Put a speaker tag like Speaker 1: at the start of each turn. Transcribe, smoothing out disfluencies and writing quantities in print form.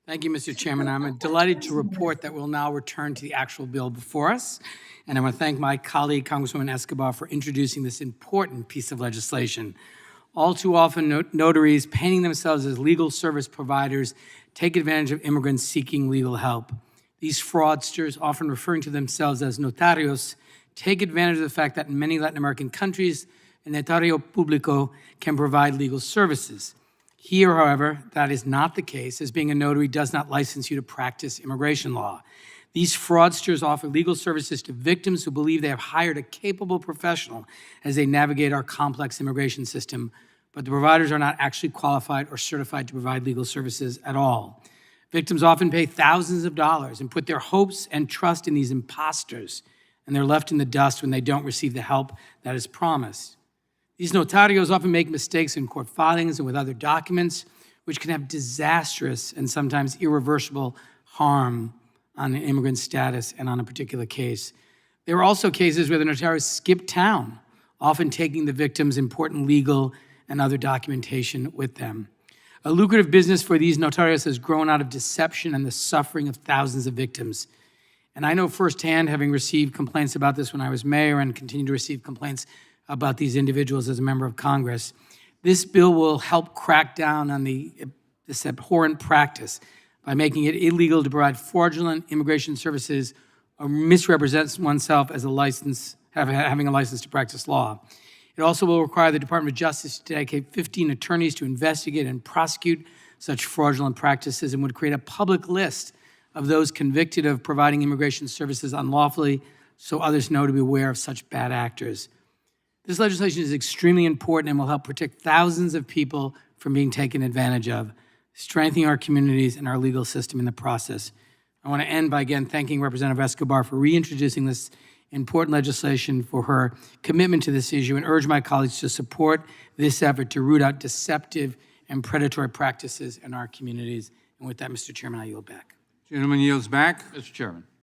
Speaker 1: Thank you, Mr. Chairman. I'm delighted to report that we'll now return to the actual bill before us. And I want to thank my colleague, Congresswoman Escobar, for introducing this important piece of legislation. All too often, notaries painting themselves as legal service providers take advantage of immigrants seeking legal help. These fraudsters, often referring to themselves as notarios, take advantage of the fact that in many Latin American countries, a notario público can provide legal services. Here, however, that is not the case, as being a notary does not license you to practice immigration law. These fraudsters offer legal services to victims who believe they have hired a capable professional as they navigate our complex immigration system, but the providers are not actually qualified or certified to provide legal services at all. Victims often pay thousands of dollars and put their hopes and trust in these imposters, and they're left in the dust when they don't receive the help that is promised. These notarios often make mistakes in court filings and with other documents, which can have disastrous and sometimes irreversible harm on an immigrant status and on a particular case. There are also cases where the notarios skip town, often taking the victim's important legal and other documentation with them. A lucrative business for these notarios has grown out of deception and the suffering of thousands of victims. And I know firsthand, having received complaints about this when I was mayor and continue to receive complaints about these individuals as a member of Congress. This bill will help crack down on this abhorrent practice by making it illegal to provide fraudulent immigration services or misrepresent oneself as having a license to practice law. It also will require the Department of Justice to dedicate 15 attorneys to investigate and prosecute such fraudulent practices, and would create a public list of those convicted of providing immigration services unlawfully so others know to be aware of such bad actors. This legislation is extremely important and will help protect thousands of people from being taken advantage of, strengthening our communities and our legal system in the process. I want to end by again thanking Representative Escobar for reintroducing this important legislation, for her commitment to this issue, and urge my colleagues to support this effort to root out deceptive and predatory practices in our communities. And with that, Mr. Chairman, I yield back.
Speaker 2: Gentleman yields back.
Speaker 3: Mr. Chairman.